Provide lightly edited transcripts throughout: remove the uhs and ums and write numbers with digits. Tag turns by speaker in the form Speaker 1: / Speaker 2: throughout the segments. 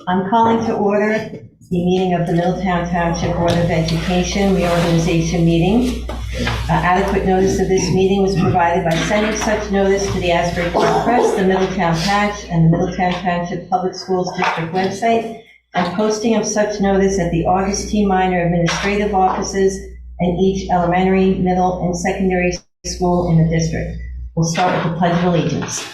Speaker 1: I'm calling to order the meeting of the Middletown Township Board of Education reorganization meeting. Adequate notice of this meeting was provided by sending such notice to the Asbury Park Press, the Middletown Patch, and the Middletown Township Public Schools District website, and posting of such notice at the August T. Minor administrative offices and each elementary, middle, and secondary school in the district. We'll start with the Pledge of Allegiance.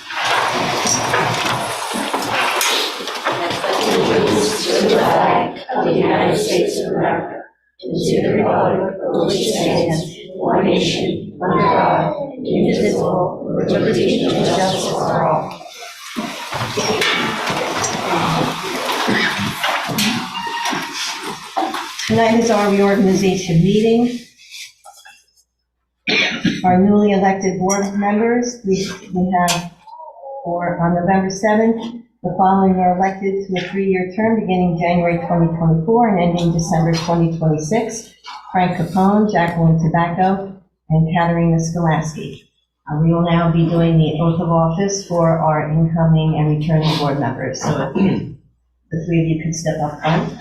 Speaker 2: To the flag of the United States of America, and to the republic for which it stands, one nation, under God, indivisible, with liberty and justice for all.
Speaker 1: Tonight is our reorganization meeting. Our newly elected board members, we have on November 7th, the following are elected to a 3-year term beginning January 2024 and ending December 2026. Frank Capone, Jacqueline Tobacco, and Katerina Skolaski. We will now be doing the oath of office for our incoming and returning board members. So if the three of you could step up front.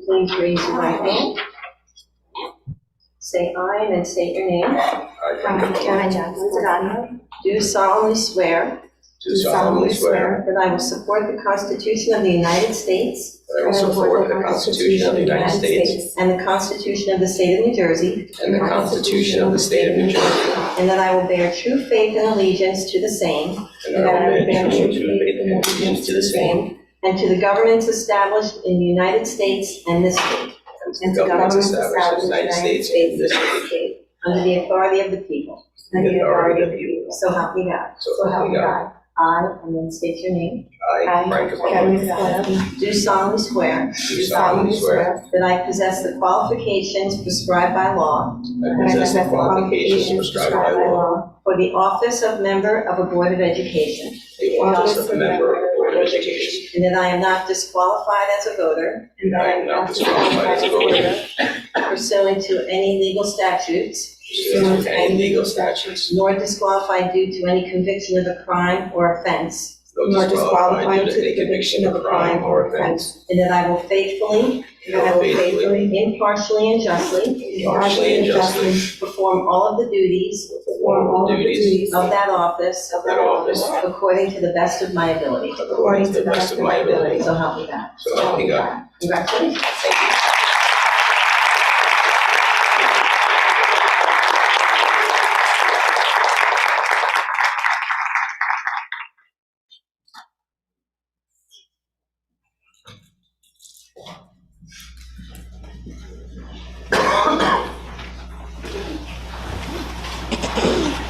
Speaker 1: Please raise your right hand. Say aye and then state your name.
Speaker 2: I, Jacqueline Tobacco,
Speaker 1: Do solemnly swear that I will support the Constitution of the United States
Speaker 3: That I will support the Constitution of the United States
Speaker 1: and the Constitution of the State of New Jersey,
Speaker 3: and the Constitution of the State of New Jersey,
Speaker 1: and that I will bear true faith and allegiance to the same
Speaker 3: and that I will bear true faith and allegiance to the same,
Speaker 1: and to the governments established in the United States and this state,
Speaker 3: and to the governments established in the United States and this state,
Speaker 1: under the authority of the people.
Speaker 3: under the authority of the people.
Speaker 1: So help me God.
Speaker 3: So help me God.
Speaker 1: I, and then state your name.
Speaker 3: I, Frank Capone,
Speaker 1: Do solemnly swear
Speaker 3: do solemnly swear
Speaker 1: that I possess the qualifications prescribed by law
Speaker 3: that I possess the qualifications prescribed by law
Speaker 1: for the office of member of a Board of Education,
Speaker 3: the office of a member of the Board of Education,
Speaker 1: and that I am not disqualified as a voter
Speaker 3: and I am not disqualified as a voter
Speaker 1: pursuant to any legal statutes,
Speaker 3: pursuant to any legal statutes,
Speaker 1: nor disqualified due to any conviction of a crime or offense,
Speaker 3: nor disqualified due to the conviction of a crime or offense,
Speaker 1: and that I will faithfully, impartially, and justly
Speaker 3: impartially and justly
Speaker 1: perform all of the duties
Speaker 3: perform all the duties
Speaker 1: of that office according to the best of my ability.
Speaker 3: according to the best of my ability.
Speaker 1: So help me God.
Speaker 3: So help me God.
Speaker 1: Congratulations.
Speaker 3: Thank you.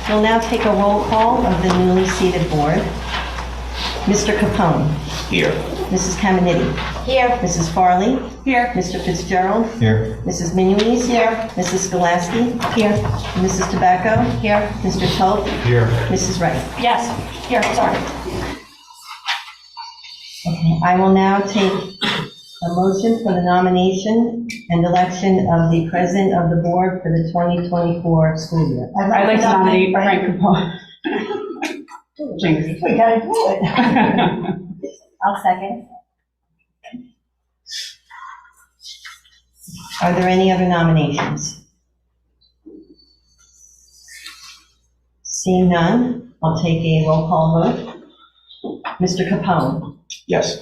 Speaker 1: We'll now take a roll call of the newly seated board. Mr. Capone.
Speaker 3: Here.
Speaker 1: Mrs. Caminiti.
Speaker 2: here,
Speaker 1: Mrs. Farley.
Speaker 2: here,
Speaker 1: Mr. Fitzgerald.
Speaker 3: Here.
Speaker 1: Mrs. Minuis.
Speaker 2: Here.
Speaker 1: Mrs. Skolaski.
Speaker 2: here,
Speaker 1: Mrs. Tobacco.
Speaker 2: here,
Speaker 1: Mr. Toth.
Speaker 3: Here.
Speaker 1: Mrs. Wright.
Speaker 2: yes, here, sorry.
Speaker 1: Okay, I will now take a motion for the nomination and election of the president of the board for the 2024 school year.
Speaker 4: I'd like to nominate Frank Capone. Jinx.
Speaker 2: We gotta do it. I'll second.
Speaker 1: Are there any other nominations? Seeing none, I'll take a roll call vote. Mr. Capone.
Speaker 3: Yes.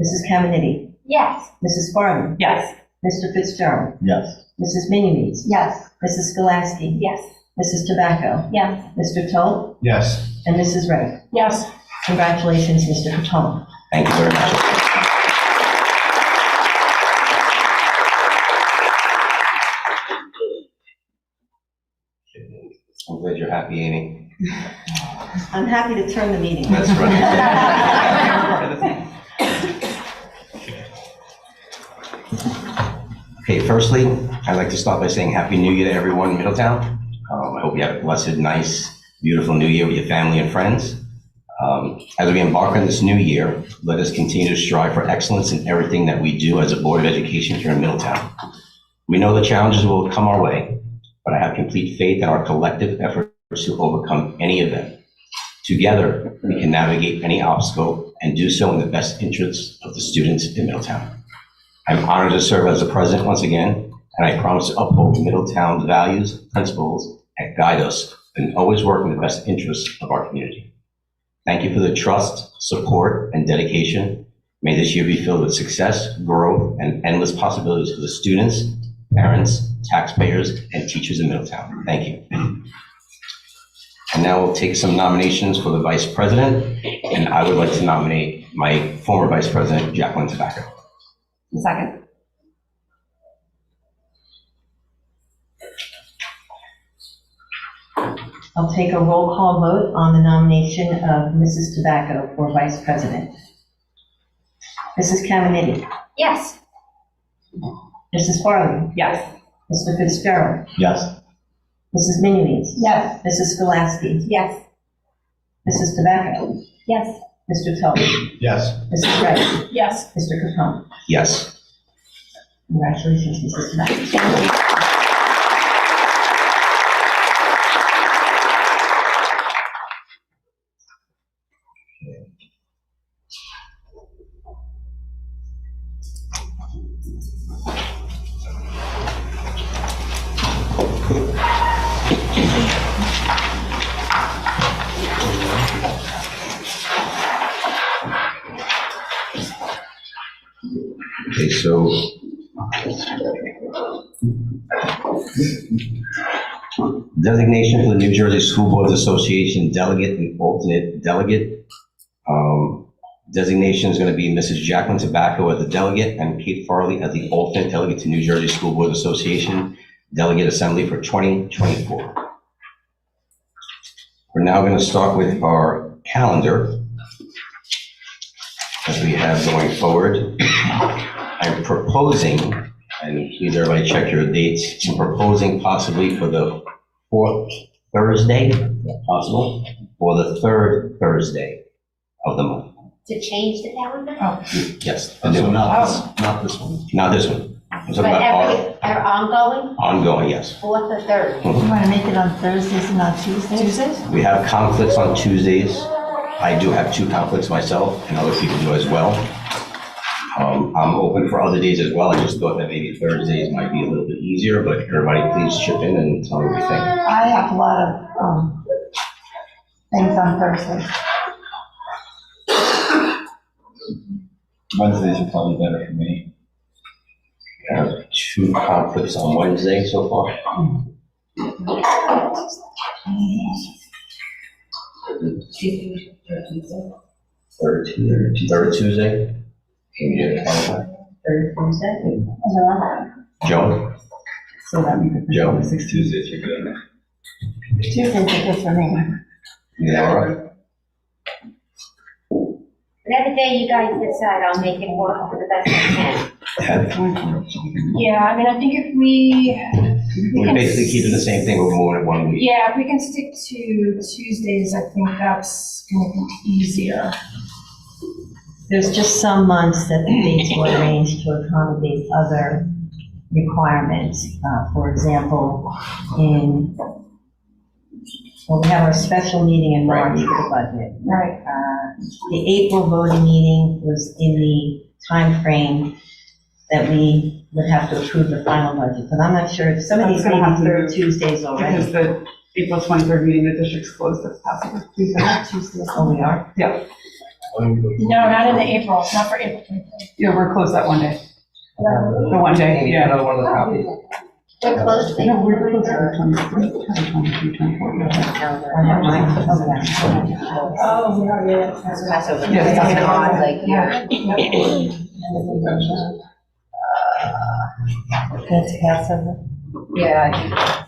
Speaker 1: Mrs. Caminiti.
Speaker 2: Yes.
Speaker 1: Mrs. Farley.
Speaker 4: Yes.
Speaker 1: Mr. Fitzgerald.
Speaker 3: Yes.
Speaker 1: Mrs. Minuis.
Speaker 2: Yes.
Speaker 1: Mrs. Skolaski.
Speaker 2: Yes.
Speaker 1: Mrs. Tobacco.
Speaker 2: Yes.
Speaker 1: Mr. Toth.
Speaker 3: Yes.
Speaker 1: And Mrs. Wright.
Speaker 4: Yes.
Speaker 1: Congratulations, Mr. Capone.
Speaker 3: Thank you very much. I'm glad you're happy, Amy.
Speaker 1: I'm happy to turn the meeting.
Speaker 3: That's right.
Speaker 5: Okay, firstly, I'd like to start by saying Happy New Year to everyone in Middletown. I hope you have a blessed, nice, beautiful New Year with your family and friends. As we embark on this new year, let us continue to strive for excellence in everything that we do as a Board of Education here in Middletown. We know the challenges will come our way, but I have complete faith in our collective efforts to overcome any of them. Together, we can navigate any obstacle and do so in the best interests of the students in Middletown. I'm honored to serve as the president once again, and I promise to uphold Middletown's values, principles, and guide us and always work in the best interests of our community. Thank you for the trust, support, and dedication. May this year be filled with success, growth, and endless possibilities for the students, parents, taxpayers, and teachers in Middletown. Thank you. And now we'll take some nominations for the vice president, and I would like to nominate my former vice president, Jacqueline Tobacco.
Speaker 4: Second.
Speaker 1: I'll take a roll call vote on the nomination of Mrs. Tobacco for vice president. Mrs. Caminiti,
Speaker 2: Yes.
Speaker 1: Mrs. Farley,
Speaker 4: Yes.
Speaker 1: Mr. Fitzgerald,
Speaker 5: Yes.
Speaker 1: Mrs. Minimes,
Speaker 4: Yes.
Speaker 1: Mrs. Skolasky,
Speaker 2: Yes.
Speaker 1: Mrs. Tobacco,
Speaker 2: Yes.
Speaker 1: Mr. Tully,
Speaker 5: Yes.
Speaker 1: Mrs. Gray,
Speaker 4: Yes.
Speaker 1: Mr. Capone.
Speaker 5: Yes.
Speaker 1: Congratulations, Mrs. Tobacco.
Speaker 2: Thank you.
Speaker 5: Okay, so designation for the New Jersey School Boards Association delegate and alternate delegate. Designation is going to be Mrs. Jacqueline Tobacco as the delegate and Kate Farley as the alternate delegate to New Jersey School Boards Association Delegate Assembly for 2024. We're now going to start with our calendar that we have going forward. I'm proposing, and please everybody check your dates, I'm proposing possibly for the 4th Thursday, if possible, or the 3rd Thursday of the month.
Speaker 2: To change the calendar?
Speaker 5: Yes.
Speaker 6: So not this one.
Speaker 5: Not this one. I'm talking
Speaker 2: But
Speaker 5: about
Speaker 2: are ongoing,
Speaker 5: ongoing, yes.
Speaker 2: 4th or 3rd?
Speaker 7: You want to make it on Thursdays and not Tuesdays?
Speaker 5: We have conflicts on Tuesdays. I do have 2 conflicts myself, and other people do as well. I'm open for other days as well. I just thought that maybe Thursdays might be a little bit easier, but everybody please chip in and tell me what you think.
Speaker 7: I have a lot of things on Thursdays.
Speaker 6: Wednesdays are probably better for me.
Speaker 5: I have 2 conflicts on Wednesday so far. Third Tuesday. Can you get a conflict?
Speaker 1: Third Tuesday?
Speaker 5: Joan?
Speaker 7: So that means
Speaker 5: Joe?
Speaker 6: Tuesdays are good.
Speaker 7: Tuesdays are good for me.
Speaker 5: Yeah, all right.
Speaker 2: Whatever day you guys decide, I'll make it work for the best I can.
Speaker 4: Yeah, I mean, I think if we
Speaker 5: We're basically keeping the same thing, we're moving it 1 week.
Speaker 4: yeah, if we can stick to Tuesdays, I think that's going to be easier.
Speaker 1: There's just some months that the dates were arranged to accommodate other requirements. For example, we have our special meeting in March for the budget.
Speaker 4: Right.
Speaker 1: The April voting meeting was in the time frame that we would have to approve the final budget, but I'm not sure if some of these
Speaker 4: That's
Speaker 1: may
Speaker 4: gonna have
Speaker 1: be
Speaker 4: to-
Speaker 1: through Tuesdays already.
Speaker 4: Because the April 23rd meeting, the district's closed this past Tuesday.
Speaker 1: Tuesdays, oh, we are?
Speaker 4: Yeah,
Speaker 8: No, not in the April, not for April 23rd.
Speaker 4: yeah, we're closed that one day. The one day, yeah.
Speaker 6: Another one of the copies.
Speaker 2: We're closed.
Speaker 4: No, we're closed for 23, 23, 24.
Speaker 8: Oh, yeah.
Speaker 1: Passover.
Speaker 4: Yeah, it's
Speaker 1: It's odd, like,
Speaker 4: Yeah.
Speaker 7: That's Passover.
Speaker 1: Yeah,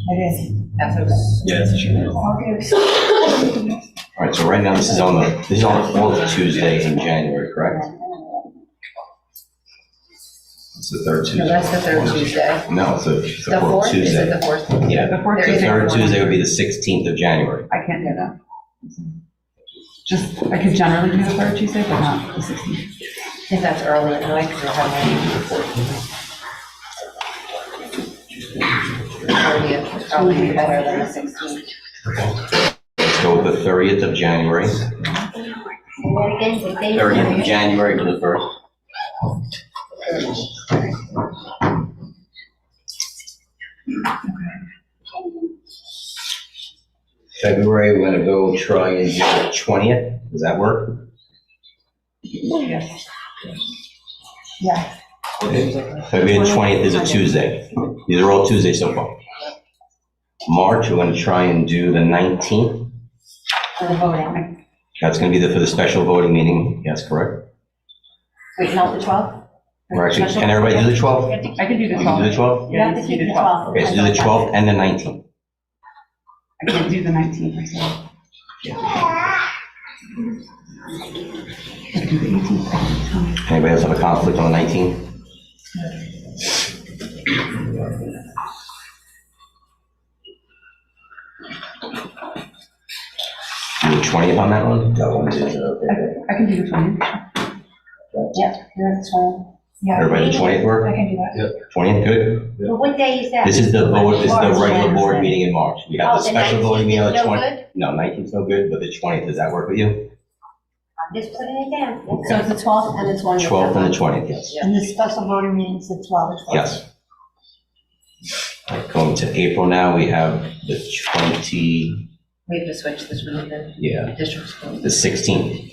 Speaker 7: It is.
Speaker 1: Passover.
Speaker 5: All right, so right now, this is on the 4th Tuesday in January, correct? It's the third
Speaker 2: No,
Speaker 5: Tuesday.
Speaker 2: that's the third Tuesday.
Speaker 5: No, it's
Speaker 2: The
Speaker 5: the fourth
Speaker 2: fourth, is
Speaker 5: Tuesday.
Speaker 2: it the fourth?
Speaker 5: Yeah,
Speaker 7: The fourth
Speaker 2: There
Speaker 5: the
Speaker 2: is
Speaker 7: Tuesday.
Speaker 5: third Tuesday would be the 16th of January.
Speaker 7: I can't do that. Just, I could generally do the third Tuesday, but not the 16th.
Speaker 2: If that's early, no, I could do have my thirtieth, probably better than the 16th.
Speaker 5: Let's go with the 30th of January. 30th of January for the first. February, we're gonna go try and do the 20th. Does that work?
Speaker 7: Yes.
Speaker 5: February 20th is a Tuesday. These are all Tuesdays so far. March, we're gonna try and do the 19th.
Speaker 1: For the voting.
Speaker 5: That's gonna be for the special voting meeting. Yes, correct?
Speaker 1: Wait, not the 12th?
Speaker 5: Or actually, can everybody do the 12th?
Speaker 7: I can do the
Speaker 5: You can do the
Speaker 7: 12th.
Speaker 5: 12th?
Speaker 1: You have to keep the 12th.
Speaker 5: Okay, so do the 12th and the 19th.
Speaker 7: I can't do the 19th myself. I can do the 18th.
Speaker 5: Anybody else have a conflict on the 19th? Do the 20th on that one?
Speaker 7: I can do the 20th.
Speaker 1: Yep, that's fine.
Speaker 8: Yeah.
Speaker 5: Everybody, the 20th
Speaker 8: I
Speaker 5: work?
Speaker 8: can do that.
Speaker 5: 20th, good?
Speaker 1: But what day is that?
Speaker 5: This is the vote, this is the
Speaker 1: March,
Speaker 5: regular board
Speaker 1: Wednesday.
Speaker 5: meeting in March. We have
Speaker 1: Oh,
Speaker 5: the special voting meeting on the 20th.
Speaker 1: good?
Speaker 5: No, 19th's no good, but the 20th, does that work with you?
Speaker 1: I'm just putting it down. So it's the 12th and the 20th.
Speaker 5: 12th and the 20th, yes.
Speaker 1: And the special voting meeting's the 12th.
Speaker 5: Yes. All right, going to April now, we have the 20,
Speaker 2: We have to switch this one, the
Speaker 5: yeah,
Speaker 2: district school.
Speaker 5: the 16th.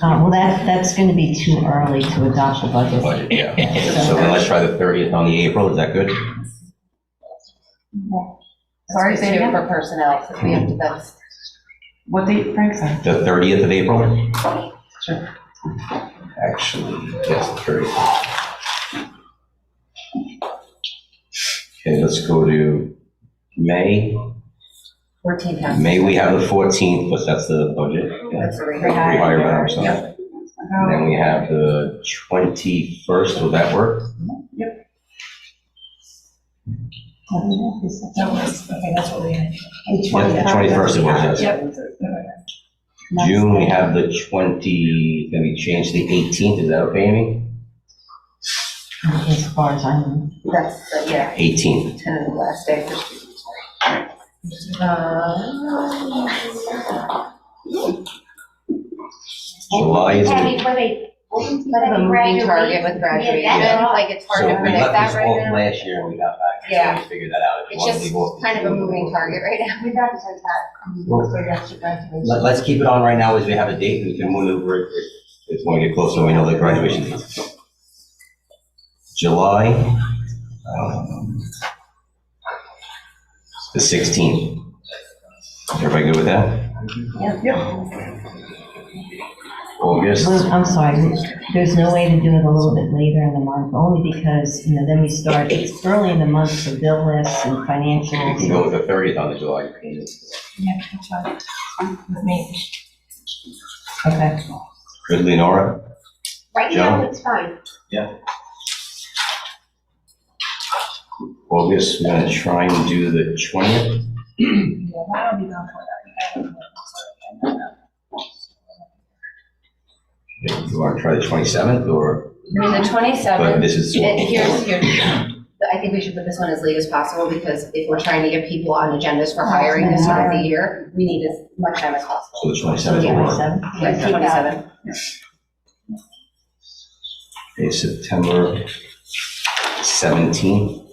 Speaker 1: Well, that's going to be too early to adopt the budget.
Speaker 5: Budget, yeah. So then let's try the 30th on the April, is that good?
Speaker 7: Sorry, say it again.
Speaker 2: For personnel, because we have to, that's,
Speaker 7: What date, Frank said?
Speaker 5: The 30th of April?
Speaker 7: Sure.
Speaker 5: Actually, yes, the 30th. Okay, let's go to May.
Speaker 2: 14 times.
Speaker 5: May, we have the 14th, but that's the budget.
Speaker 2: That's the
Speaker 5: Rehire balance, so.
Speaker 2: Yep.
Speaker 5: And then we have the 21st, will that work?
Speaker 8: That was, okay, that's what we had.
Speaker 5: Yes, the 21st it was, yes.
Speaker 8: Yep.
Speaker 5: June, we have the 20, can we change the 18th, is that okay, Amy?
Speaker 1: As far as I know.
Speaker 2: That's, yeah,
Speaker 5: 18th.
Speaker 2: 10 of the last day for students.
Speaker 5: July is,
Speaker 2: Kind of a moving target with graduation, like it's hard
Speaker 5: so
Speaker 2: to
Speaker 5: we
Speaker 2: predict
Speaker 5: left
Speaker 2: that
Speaker 5: this
Speaker 2: right
Speaker 5: off
Speaker 2: now.
Speaker 5: last year and we got back. So
Speaker 2: Yeah.
Speaker 5: we figured that out. If you
Speaker 2: It's
Speaker 5: want to
Speaker 2: just
Speaker 5: leave off-
Speaker 2: kind of a moving target right now.
Speaker 5: Let's keep it on right now as we have a date, and we can maneuver it if it's going to get closer, we know the graduation date. July, the 16th. Everybody good with that? August,
Speaker 1: Well, I'm sorry, there's no way to do it a little bit later in the month, only because, then we start, it's early in the month for bill lists and
Speaker 5: we can
Speaker 1: financials.
Speaker 5: go with the 30th on the July.
Speaker 8: Yeah, that's fine. With me.
Speaker 1: Okay.
Speaker 5: Good, Leonora?
Speaker 2: Right
Speaker 5: now,
Speaker 2: it's fine.
Speaker 5: August, we're gonna try and do the 20th.
Speaker 8: Yeah, that'll be done for that.
Speaker 5: You want to try the 27th, or,
Speaker 2: I mean, the
Speaker 5: but
Speaker 2: 27th,
Speaker 5: this is.
Speaker 2: here's, I think we should put this one as late as possible, because if we're trying to get people on agendas for hiring this time of the year, we need as much time as possible.
Speaker 5: So the 27th will work.
Speaker 1: 27th?
Speaker 2: Yeah, 27th.
Speaker 5: Okay, September 17th.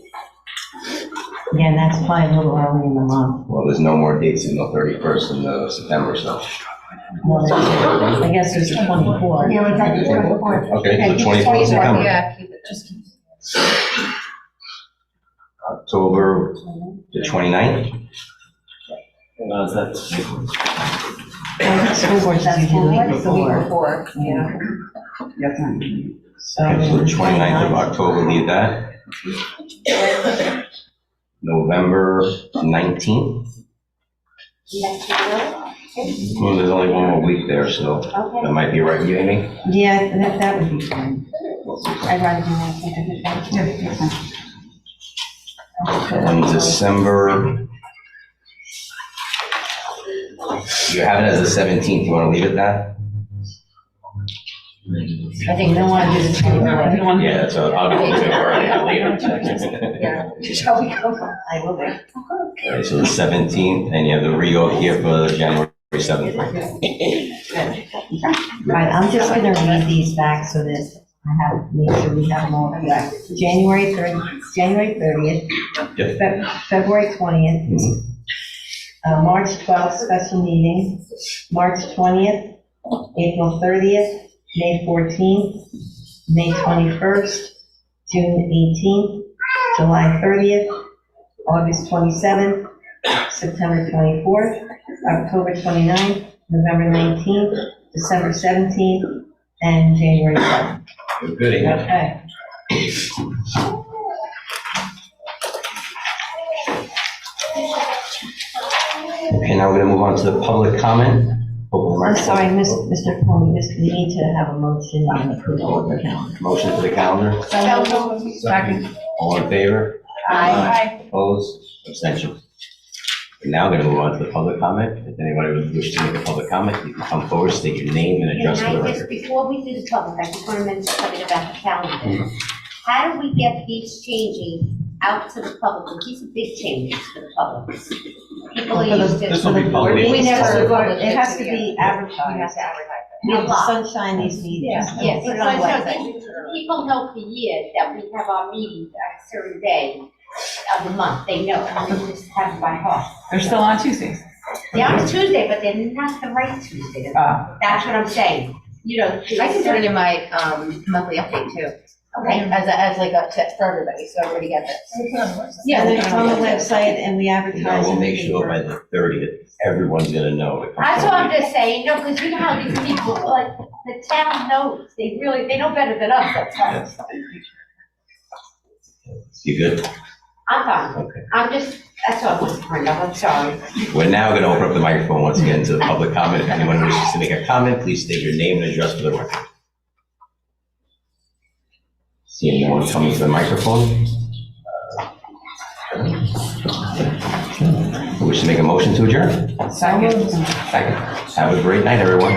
Speaker 1: Again, that's probably a little early in the month.
Speaker 5: Well, there's no more dates until 31st in September, so.
Speaker 1: Well, I guess there's a 24.
Speaker 7: Yeah, was that the 24th?
Speaker 5: Okay, so
Speaker 2: keep it
Speaker 5: 24th September.
Speaker 2: Yeah, keep it, just keep it.
Speaker 5: October the 29th.
Speaker 1: School board's having to week
Speaker 2: The week
Speaker 1: before.
Speaker 2: before, yeah.
Speaker 7: Yes, ma'am.
Speaker 5: Okay, so the 29th of October, leave that. November 19th. Well, there's only one more week there, so that might be right with you, Amy?
Speaker 1: Yeah, that would be fine. I'd rather do that. Thank you.
Speaker 7: Yeah, that's fine.
Speaker 5: And December, you have it as the 17th, you want to leave it that?
Speaker 1: I think we don't want to do this anymore.
Speaker 7: You want-
Speaker 5: Yeah, that's what I'll do it later.
Speaker 1: Shall we go? I will wait.
Speaker 5: Okay, so the 17th, and you have the reorg here for January 7th.
Speaker 1: Right, I'm just gonna read these back so that I have, make sure we have them all correct. January 30th,
Speaker 5: Yep.
Speaker 1: February 20th, March 12th, special meeting, March 20th, April 30th, May 14th, May 21st, June 18th, July 30th, August 27th, September 24th, October 29th, November 19th, December 17th, and January 7th.
Speaker 5: Good, Amy.
Speaker 1: Okay.
Speaker 5: Okay, now we're gonna move on to the public comment. Open
Speaker 1: I'm
Speaker 5: mic.
Speaker 1: sorry, Mr. Comey, we need to have a motion and approval of the calendar.
Speaker 5: Motion for the calendar,
Speaker 7: Second.
Speaker 5: all in favor?
Speaker 8: Aye.
Speaker 5: Opposed, abstentions. We're now gonna move on to the public comment. If anybody would wish to make a public comment, you can come forward, state your name and address for the
Speaker 2: Can I just,
Speaker 5: record.
Speaker 2: before we do the public, I just want to mention something about the calendar. How do we get these changes out to the public? These are big changes for the public. People are used to.
Speaker 6: This will be public.
Speaker 2: We never.
Speaker 1: It has to be advertised.
Speaker 2: You have to advertise it.
Speaker 1: We have to sunshine these meetings.
Speaker 2: Yes,
Speaker 1: Put it
Speaker 2: so
Speaker 1: on the website.
Speaker 2: people know for years that we have our meetings at a certain day of the month. They know, and they just have it by heart.
Speaker 7: They're still on Tuesdays.
Speaker 2: They're on Tuesday, but they're not the right Tuesday. That's what I'm saying. You know.
Speaker 9: I can put it in my monthly update too.
Speaker 2: Okay.
Speaker 9: As like a tip for everybody, so everybody gets it.
Speaker 1: Yeah, and it's on the website and we
Speaker 5: Now,
Speaker 1: advertise.
Speaker 5: we'll
Speaker 1: in the
Speaker 5: make sure
Speaker 1: paper.
Speaker 5: by the 30th, everyone's gonna know. to come
Speaker 2: That's what I'm
Speaker 5: forward.
Speaker 2: just saying, no, because you know how these people, like, the town knows, they know better than us, that's why.
Speaker 5: You good?
Speaker 2: I'm fine,
Speaker 5: Okay.
Speaker 2: that's all I want to bring up, I'm sorry.
Speaker 5: We're now gonna open up the microphone once again to the public comment. If anyone wishes to make a comment, please state your name and address for the record. Seeing no one coming to the microphone. Wish to make a motion to adjourn?
Speaker 7: Second.
Speaker 5: Second. Have a great night, everyone.